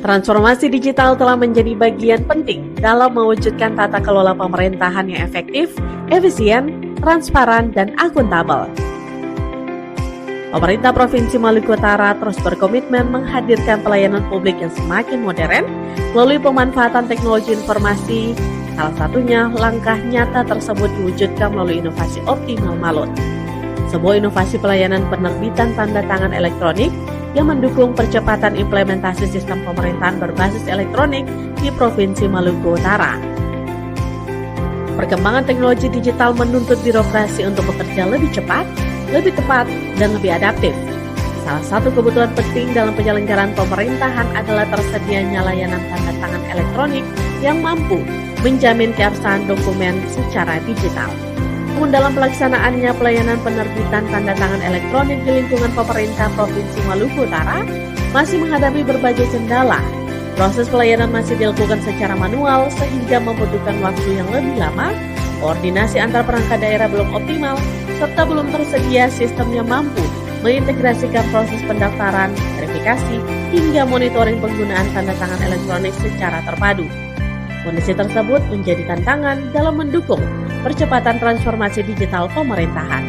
Transformasi digital telah menjadi bagian penting dalam mewujudkan tata kelola pemerintahan yang efektif, efisien, transparan, dan akuntabel. Pemerintah Provinsi Maluku Utara terus berkomitmen menghadirkan pelayanan publik yang semakin modern melalui pemanfaatan teknologi informasi. Salah satunya, langkah nyata tersebut diwujudkan melalui inovasi Optimal Malut, sebuah inovasi pelayanan penerbitan tanda tangan elektronik yang mendukung percepatan implementasi sistem pemerintahan berbasis elektronik di Provinsi Maluku Utara. Perkembangan teknologi digital menuntut birokrasi untuk bekerja lebih cepat, lebih tepat, dan lebih adaptif. Salah satu kebutuhan penting dalam penyelenggaraan pemerintahan adalah tersedianya layanan tanda tangan elektronik yang mampu menjamin keabsahan dokumen secara digital. Namun dalam pelaksanaannya, pelayanan penerbitan tanda tangan elektronik di lingkungan pemerintah Provinsi Maluku Utara masih menghadapi berbagai kendala. Proses pelayanan masih dilakukan secara manual sehingga membutuhkan waktu yang lebih lama, koordinasi antar perangkat daerah belum optimal, serta belum tersedia sistem yang mampu mengintegrasikan proses pendaftaran, verifikasi, hingga monitoring penggunaan tanda tangan elektronik secara terpadu. Kondisi tersebut menjadi tantangan dalam mendukung percepatan transformasi digital pemerintahan.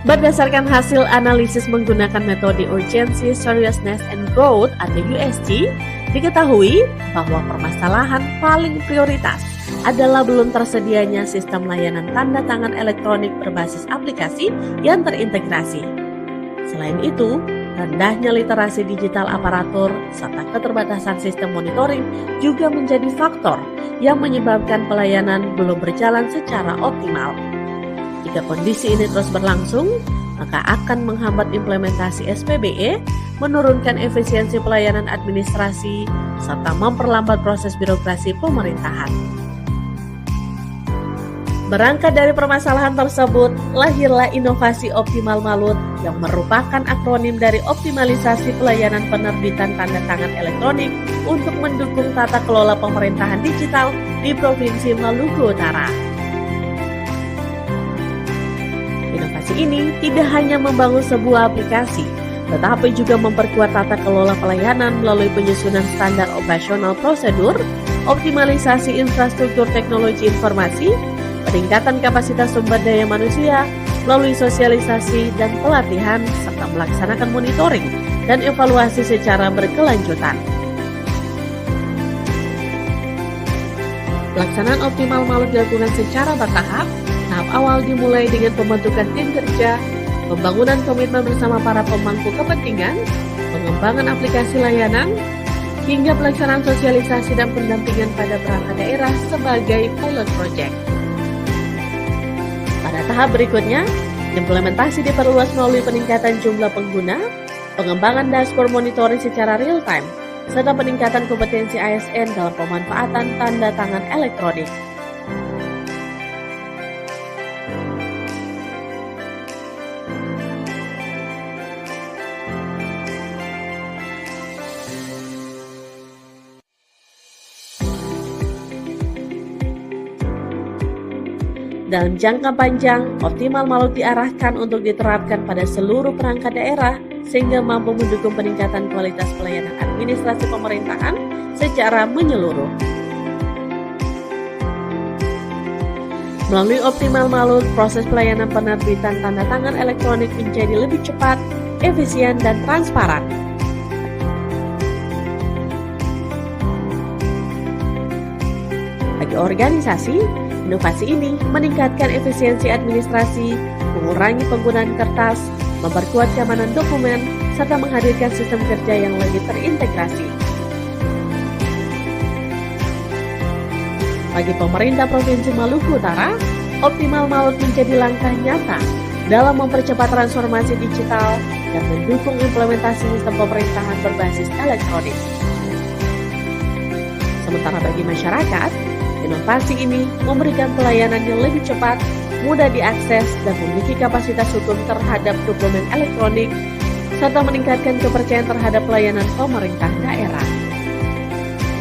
Berdasarkan hasil analisis menggunakan metode Urgency, Seriousness, and Growth atau USG, diketahui bahwa permasalahan paling prioritas adalah belum tersedianya sistem layanan tanda tangan elektronik berbasis aplikasi yang terintegrasi. Selain itu, rendahnya literasi digital aparatur serta keterbatasan sistem monitoring juga menjadi faktor yang menyebabkan pelayanan belum berjalan secara optimal. Jika kondisi ini terus berlangsung, maka akan menghambat implementasi SPBE, menurunkan efisiensi pelayanan administrasi, serta memperlambat proses birokrasi pemerintahan. Berangkat dari permasalahan tersebut, lahirlah inovasi Optimal Malut yang merupakan akronim dari optimalisasi pelayanan penerbitan tanda tangan elektronik untuk mendukung tata kelola pemerintahan digital di Provinsi Maluku Utara. Inovasi ini tidak hanya membangun sebuah aplikasi, tetapi juga memperkuat tata kelola pelayanan melalui penyusunan standar operasional prosedur, optimalisasi infrastruktur teknologi informasi, peningkatan kapasitas sumber daya manusia melalui sosialisasi dan pelatihan, serta melaksanakan monitoring dan evaluasi secara berkelanjutan. Pelaksanaan Optimal Malut dilakukan secara bertahap. Tahap awal dimulai dengan pembentukan tim kerja, pembangunan komitmen bersama para pemangku kepentingan, pengembangan aplikasi layanan, hingga pelaksanaan sosialisasi dan pendampingan pada perangkat daerah sebagai pilot project. Pada tahap berikutnya, implementasi diperluas melalui peningkatan jumlah pengguna, pengembangan dashboard monitoring secara real-time, serta peningkatan kompetensi ASN dalam pemanfaatan tanda tangan elektronik. Dalam jangka panjang, Optimal Malut diarahkan untuk diterapkan pada seluruh perangkat daerah sehingga mampu mendukung peningkatan kualitas pelayanan administrasi pemerintahan secara menyeluruh. Melalui Optimal Malut, proses pelayanan penerbitan tanda tangan elektronik menjadi lebih cepat, efisien, dan transparan. Bagi organisasi, inovasi ini meningkatkan efisiensi administrasi, mengurangi penggunaan kertas, memperkuat keamanan dokumen, serta menghadirkan sistem kerja yang lebih terintegrasi. Bagi pemerintah Provinsi Maluku Utara, Optimal Malut menjadi langkah nyata dalam mempercepat transformasi digital dan mendukung implementasi sistem pemerintahan berbasis elektronik. Sementara bagi masyarakat, inovasi ini memberikan pelayanan yang lebih cepat, mudah diakses, dan memiliki kapasitas hukum terhadap dokumen elektronik, serta meningkatkan kepercayaan terhadap pelayanan pemerintah daerah.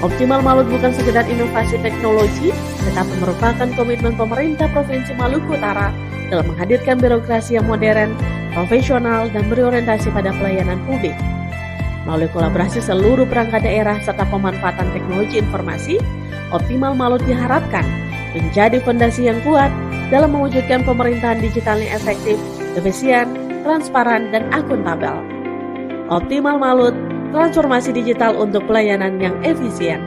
Optimal Malut bukan sekedar inovasi teknologi, tetapi merupakan komitmen pemerintah Provinsi Maluku Utara dalam menghadirkan birokrasi yang modern, profesional, dan berorientasi pada pelayanan publik. Melalui kolaborasi seluruh perangkat daerah serta pemanfaatan teknologi informasi, Optimal Malut diharapkan menjadi fondasi yang kuat dalam mewujudkan pemerintahan digital yang efektif, efisien, transparan, dan akuntabel. Optimal Malut, transformasi digital untuk pelayanan yang efisien.